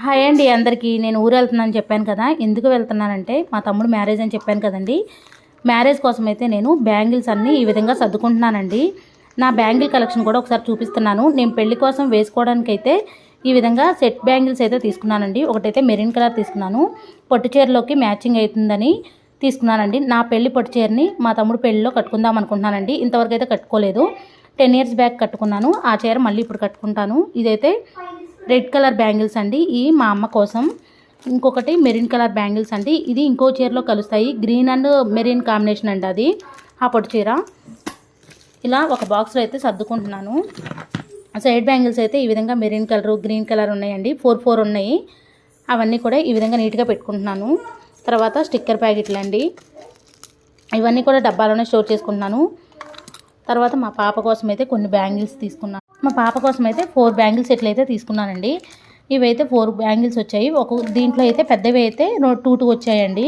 Hi అండి అందరికీ. నేను ఊరు వెళ్తున్నాను చెప్పాను కదా. ఎందుకు వెళ్తున్నానంటే మా తమ్ముడు మ్యారేజ్ అని చెప్పాను కదండి. మ్యారేజ్ కోసం అయితే నేను బ్యాంగిల్స్ అన్నీ ఈ విధంగా సర్దుకుంటున్నానండి. నా బ్యాంగిల్ కలెక్షన్ కూడా ఒకసారి చూపిస్తున్నాను. నేను పెళ్లి కోసం వేసుకోవడానికైతే ఈ విధంగా సెట్ బ్యాంగిల్స్ అయితే తీసుకున్నానండి. ఒకటైతే మెరూన్ కలర్ తీసుకున్నాను, పొట్టు చీరలోకి మ్యాచింగ్ అవుతుందని తీసుకున్నానండి. నా పెళ్లి పొట్టు చీరని మా తమ్ముడు పెళ్లిలో కట్టుకుందాం అనుకుంటున్నానండి. ఇంతవరకు అయితే కట్టుకోలేదు. 10 years బ్యాక్ కట్టుకున్నాను. ఆ చీర మళ్ళీ ఇప్పుడు కట్టుకుంటాను. ఇదైతే రెడ్ కలర్ బ్యాంగిల్స్ అండి. ఈ మా అమ్మ కోసం. ఇంకొకటి మెరూన్ కలర్ బ్యాంగిల్స్ అండి. ఇది ఇంకో చీరలో కలుస్తాయి. గ్రీన్ అండ్ మెరూన్ కాంబినేషన్ అండి అది, ఆ పొట్టు చీర. ఇలా ఒక బాక్స్లో అయితే సర్దుకుంటున్నాను. సైడ్ బ్యాంగిల్స్ అయితే ఈ విధంగా మెరూన్ కలర్, గ్రీన్ కలర్ ఉన్నాయండి. 4 ఉన్నాయి. అవన్నీ కూడా ఈ విధంగా నీట్గా పెట్టుకుంటున్నాను. తర్వాత స్టిక్కర్ ప్యాకెట్లు అండి. ఇవన్నీ కూడా డబ్బాలోనే స్టోర్ చేసుకుంటున్నాను. తర్వాత మా పాప కోసం అయితే కొన్ని బ్యాంగిల్స్ తీసుకున్నాను. మా పాప కోసం అయితే 4 బ్యాంగిల్స్ సెట్లు అయితే తీసుకున్నానండి. ఇవైతే 4 బ్యాంగిల్స్ వచ్చాయి. దీంట్లో అయితే పెద్దవి అయితే 2 వచ్చాయండి.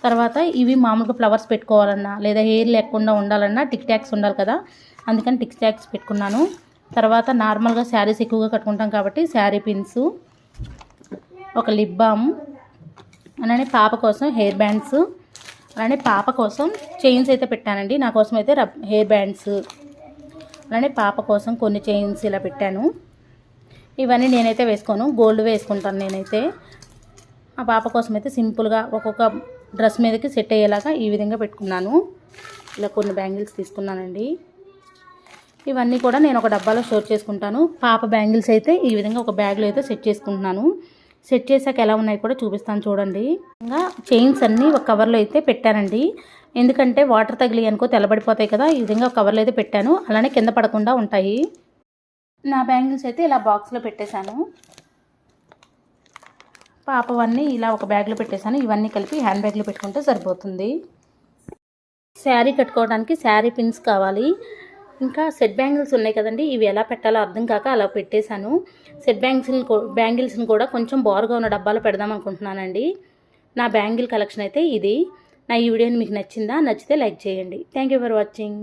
తర్వాత ఇవి మామూలుగా ఫ్లవర్స్ పెట్టుకోవాలన్నా లేదా హెయిర్ లేకుండా ఉండాలన్నా టిక్ ట్యాక్స్ ఉండాలి కదా, అందుకని టిక్ ట్యాక్స్ పెట్టుకున్నాను. తర్వాత నార్మల్గా శారీస్ ఎక్కువగా కట్టుకుంటాం కాబట్టి శారీ పిన్స్, ఒక లిప్ బామ్, అలానే పాప కోసం హెయిర్ బ్యాండ్స్, అలానే పాప కోసం చైన్స్ అయితే పెట్టానండి. నా కోసం అయితే హెయిర్ బ్యాండ్స్, అలానే పాప కోసం కొన్ని చైన్స్ ఇలా పెట్టాను. ఇవన్నీ నేనైతే వేసుకోను, గోల్డ్ వేసుకుంటాను నేనైతే. ఆ పాప కోసం అయితే సింపుల్గా ఒక్కొక్క డ్రెస్ మీదకి సెట్ అయ్యేలాగా ఈ విధంగా పెట్టుకున్నాను. ఇలా కొన్ని బ్యాంగిల్స్ తీసుకున్నానండి. ఇవన్నీ కూడా నేను ఒక డబ్బాలో స్టోర్ చేసుకుంటాను. పాప బ్యాంగిల్స్ అయితే ఈ విధంగా ఒక బ్యాగ్లో అయితే సెట్ చేసుకుంటున్నాను. సెట్ చేసాక ఎలా ఉన్నాయి కూడా చూపిస్తాను చూడండి. ఇంకా చైన్స్ అన్నీ ఒక కవర్లో అయితే పెట్టానండి. ఎందుకంటే వాటర్ తగిలి అనుకో తెల్లబడిపోతాయి కదా, ఈ విధంగా ఒక కవర్లో అయితే పెట్టాను. అలానే కింద పడకుండా ఉంటాయి. నా బ్యాంగిల్స్ అయితే ఇలా బాక్స్లో పెట్టేశాను. పాపవన్నీ ఇలా ఒక బ్యాగ్లో పెట్టేశాను. ఇవన్నీ కలిపి హ్యాండ్ బ్యాగ్లో పెట్టుకుంటే సరిపోతుంది. శారీ కట్టుకోవడానికి శారీ పిన్స్ కావాలి. ఇంకా సెట్ బ్యాంగిల్స్ ఉన్నాయి కదండి, ఇవి ఎలా పెట్టాలో అర్థం కాక అలా పెట్టేశాను. సెట్ బ్యాంగిల్స్ని కూడా కొంచెం బారుగా ఉన్న డబ్బాలో పెడదాం అనుకుంటున్నానండి. నా బ్యాంగిల్ కలెక్షన్ అయితే ఇది. నా ఈ వీడియోని మీకు నచ్చిందా? నచ్చితే లైక్ చేయండి. Thank you for watching.